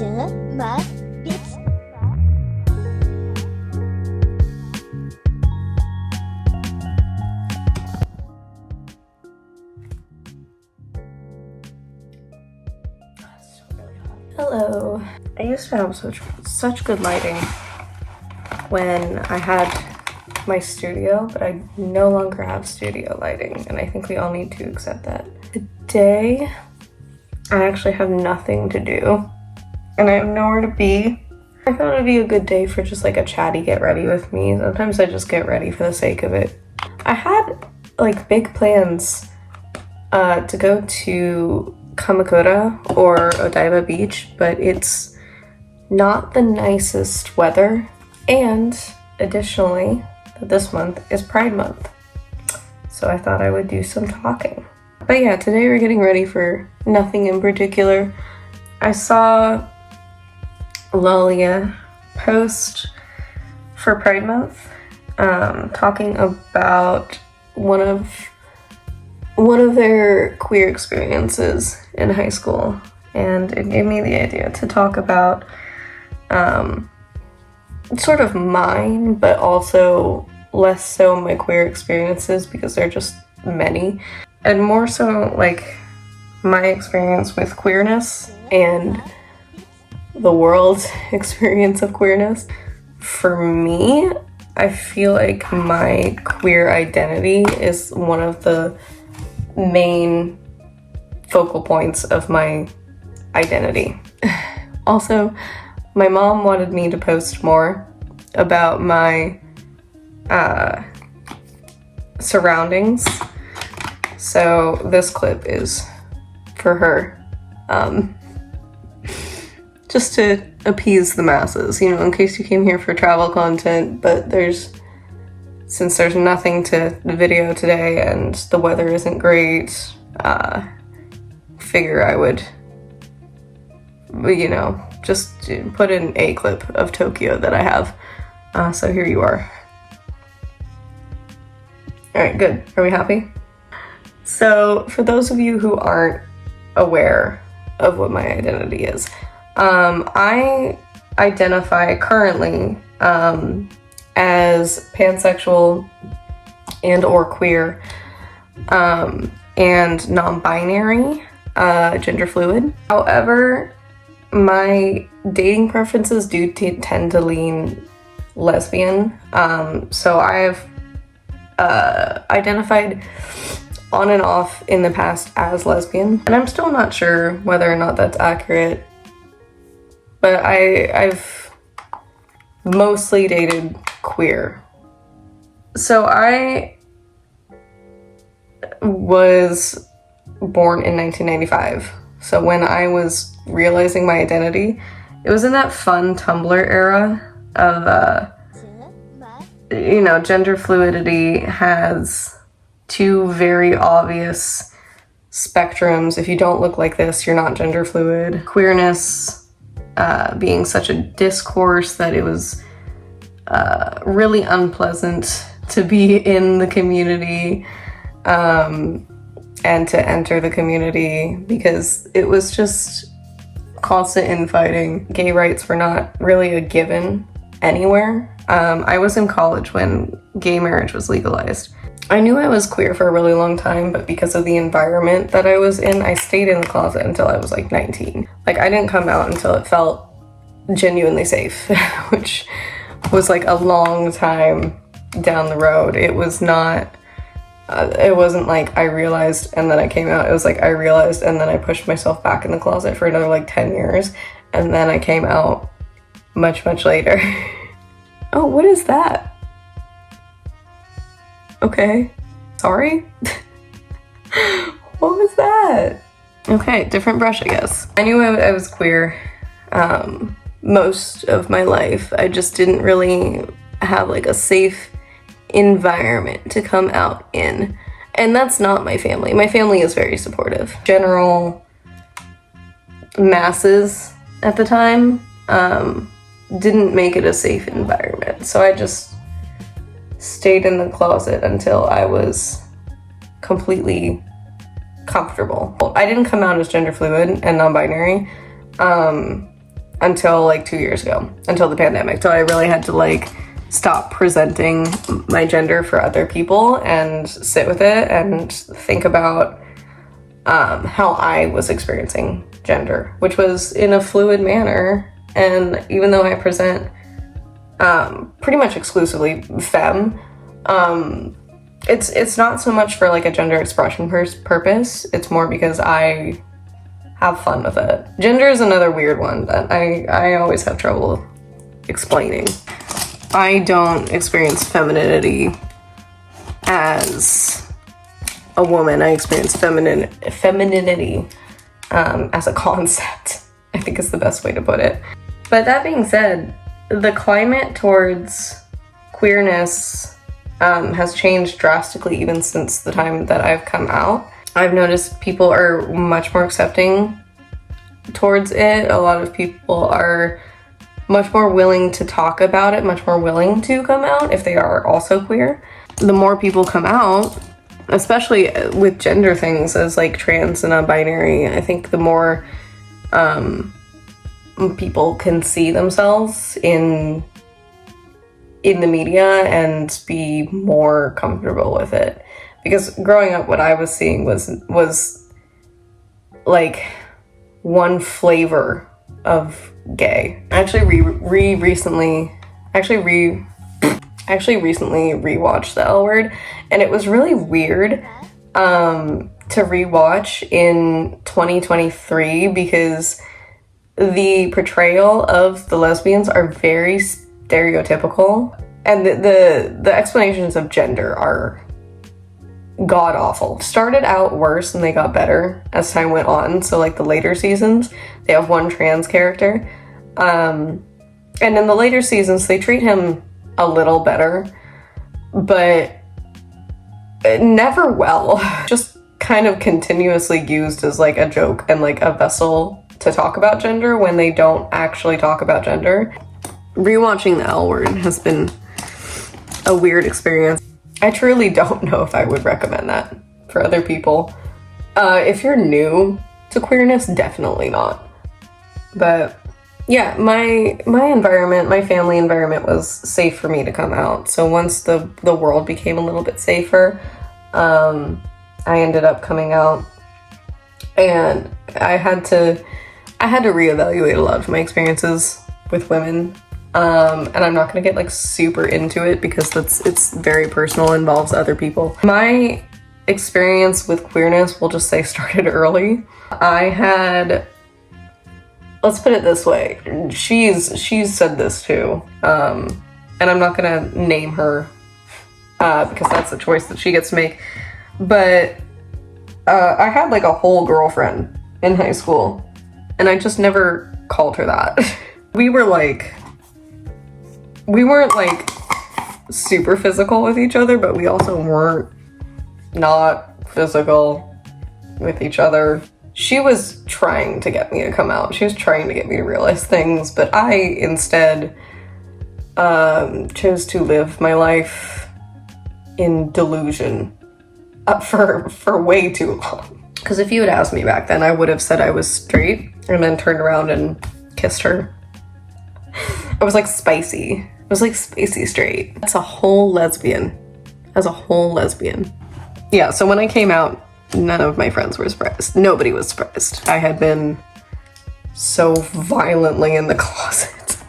melodies. Hello. I used to have such good lighting when I had my studio, but I no longer have studio lighting, and I think we all need to accept that. Today, I actually have nothing to do, and I have nowhere to be. I thought it'd be a good day for just like a chatty get ready with me. Sometimes I just get ready for the sake of it. I had like big plans to go to Kamakura or Odaiba Beach, but it's not the nicest weather, and additionally, this month is Pride Month, so I thought I would do some talking. But yeah, today we're getting ready for nothing in particular. I saw Lalia post for Pride Month talking about one of their queer experiences in high school, and it gave me the idea to talk about sort of mine, but also less so my queer experiences, because they're just many, and more so like my experience with queerness and the world's experience of queerness. For me, I feel like my queer identity is one of the main focal points of my identity. Also, my mom wanted me to post more about my surroundings, so this clip is for her, just to appease the masses, you know, in case you came here for travel content. But since there's nothing to video today and the weather isn't great, figure I would, you know, just put in a clip of Tokyo that I have. So here you are. All right, good. Are we happy? So for those of you who aren't aware of what my identity is, I identify currently as pansexual and or queer, and non-binary, gender fluid. However, my dating preferences do tend to lean lesbian, so I've identified on and off in the past as lesbian, and I'm still not sure whether or not that's accurate, but I've mostly dated queer. So I was born in 1995, so when I was realizing my identity, it was in that fun Tumblr era of you know, gender fluidity has two very obvious spectrums. If you don't look like this, you're not gender fluid. Queerness being such a discourse that it was really unpleasant to be in the community and to enter the community, because it was just constant infighting. Gay rights were not really a given anywhere. I was in college when gay marriage was legalized. I knew I was queer for a really long time, but because of the environment that I was in, I stayed in the closet until I was like 19. Like, I didn't come out until it felt genuinely safe, which was like a long time down the road. It was not, it wasn't like I realized and then I came out. It was like I realized and then I pushed myself back in the closet for another like 10 years, and then I came out much later. Oh, what is that? Okay, sorry. What was that? Okay, different brush, I guess. I knew I was queer most of my life. I just didn't really have like a safe environment to come out in. And that's not my family. My family is very supportive. General masses at the time didn't make it a safe environment. So I just stayed in the closet until I was completely comfortable. I didn't come out as gender fluid and non-binary until like 2 years ago, until the pandemic. So I really had to like stop presenting my gender for other people and sit with it and think about how I was experiencing gender, which was in a fluid manner. And even though I present pretty much exclusively femme, it's not so much for like a gender expression purpose. It's more because I have fun with it. Gender is another weird one that I always have trouble explaining. I don't experience femininity as a woman. I experience femininity as a concept, I think is the best way to put it. But that being said, the climate towards queerness has changed drastically even since the time that I've come out. I've noticed people are much more accepting towards it. A lot of people are much more willing to talk about it, much more willing to come out if they are also queer. The more people come out, especially with gender things as like trans and non-binary, I think the more people can see themselves in the media and be more comfortable with it. Because growing up, what I was seeing was like one flavor of gay. I actually recently rewatched The L Word, and it was really weird to rewatch in 2023 because the portrayal of the lesbians are very stereotypical, and the explanations of gender are god awful. Started out worse and they got better as time went on. So like the later seasons, they have one trans character, and in the later seasons they treat him a little better, but never well. Just kind of continuously used as like a joke and like a vessel to talk about gender when they don't actually talk about gender. Rewatching The L Word has been a weird experience. I truly don't know if I would recommend that for other people. If you're new to queerness, definitely not. But yeah, my environment, my family environment was safe for me to come out. So once the world became a little bit safer, I ended up coming out, and I had to reevaluate a lot of my experiences with women. And I'm not gonna get like super into it because it's very personal, involves other people. My experience with queerness, we'll just say, started early. I had, let's put it this way, she's said this too, and I'm not gonna name her because that's a choice that she gets to make, but I had like a whole girlfriend in high school, and I just never called her that. We weren't like super physical with each other, but we also weren't not physical with each other. She was trying to get me to come out. She was trying to get me to realize things, but I instead chose to live my life in delusion for way too long. Because if you had asked me back then, I would have said I was straight and then turned around and kissed her. I was like spicy. I was like spicy straight. That's a whole lesbian. Yeah, so when I came out, none of my friends were surprised. Nobody was surprised. I had been so violently in the closet.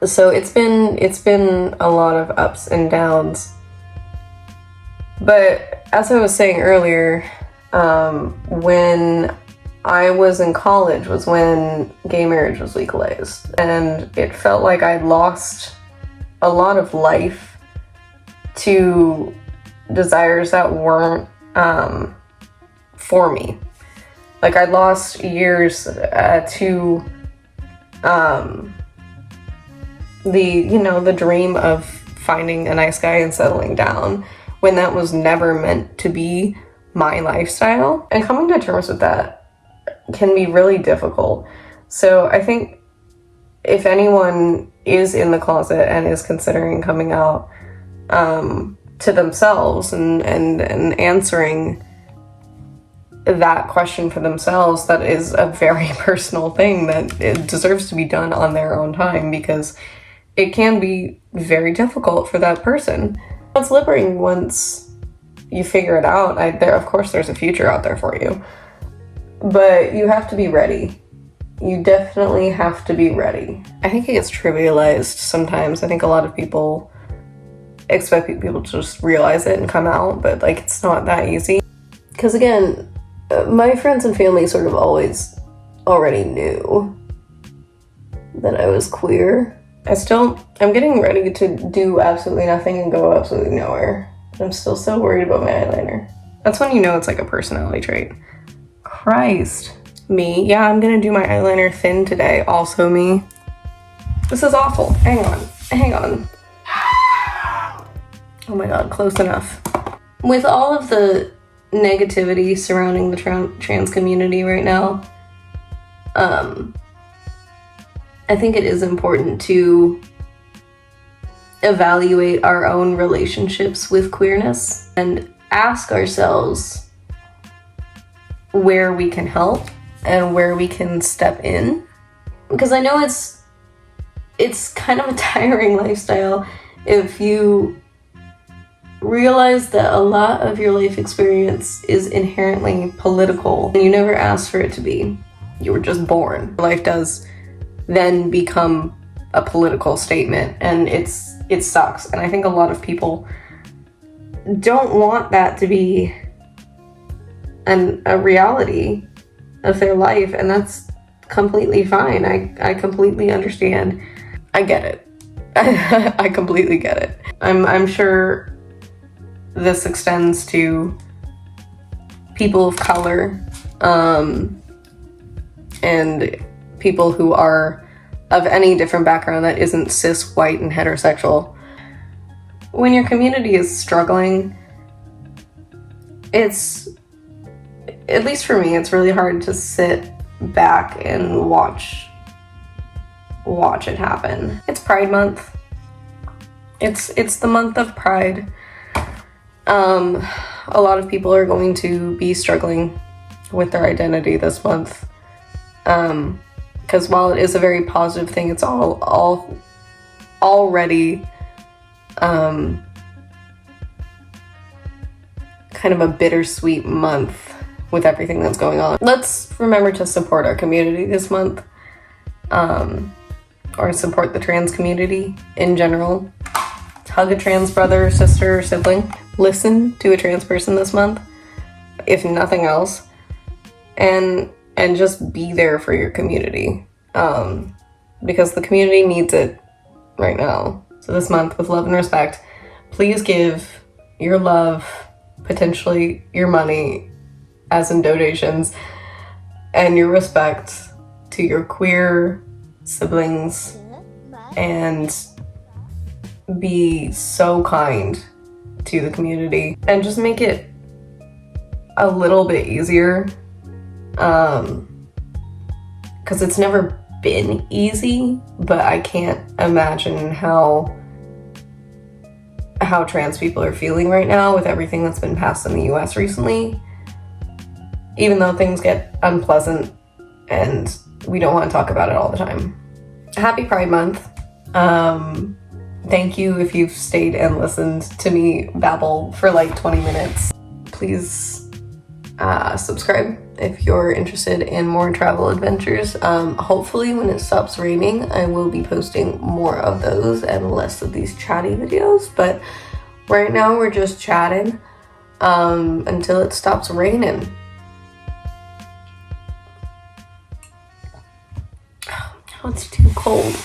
So it's been a lot of ups and downs. But as I was saying earlier, when I was in college was when gay marriage was legalized, and it felt like I'd lost a lot of life to desires that weren't for me. Like I'd lost years to the dream of finding a nice guy and settling down, when that was never meant to be my lifestyle. And coming to terms with that can be really difficult. So I think if anyone is in the closet and is considering coming out to themselves and answering that question for themselves, that is a very personal thing that it deserves to be done on their own time, because it can be very difficult for that person. It's liberating once you figure it out. Of course there's a future out there for you, but you have to be ready. You definitely have to be ready. I think it gets trivialized sometimes. I think a lot of people expect people to just realize it and come out, but like, it's not that easy. Because again, my friends and family sort of already knew that I was queer. I'm getting ready to do absolutely nothing and go absolutely nowhere. I'm still so worried about my eyeliner. That's when you know it's like a personality trait. Christ. Me. Yeah, I'm gonna do my eyeliner thin today. Also me. This is awful. Hang on. Oh my god, close enough. With all of the negativity surrounding the trans community right now, I think it is important to evaluate our own relationships with queerness and ask ourselves where we can help and where we can step in. Because I know it's kind of a tiring lifestyle if you realize that a lot of your life experience is inherently political and you never asked for it to be. You were just born. Life does then become a political statement, and it sucks. And I think a lot of people don't want that to be a reality of their life, and that's completely fine. I completely understand. I get it. I completely get it. I'm sure this extends to people of color, and people who are of any different background that isn't cis, white, and heterosexual. When your community is struggling, it's, at least for me, it's really hard to sit back and watch it happen. It's Pride Month. It's the month of Pride. A lot of people are going to be struggling with their identity this month. Because while it is a very positive thing, it's already kind of a bittersweet month with everything that's going on. Let's remember to support our community this month, or support the trans community in general. Hug a trans brother, sister, or sibling. Listen to a trans person this month, if nothing else, and just be there for your community, because the community needs it right now. So this month, with love and respect, please give your love, potentially your money, as in donations, and your respect to your queer siblings, and be so kind to the community, and just make it a little bit easier. Because it's never been easy, but I can't imagine how trans people are feeling right now with everything that's been passed in the US recently. Even though things get unpleasant and we don't want to talk about it all the time. Happy Pride Month. Thank you if you've stayed and listened to me babble for like 20 minutes. Please subscribe if you're interested in more travel adventures. Hopefully when it stops raining, I will be posting more of those and less of these chatty videos, but right now we're just chatting until it stops raining. Oh, it's too cold.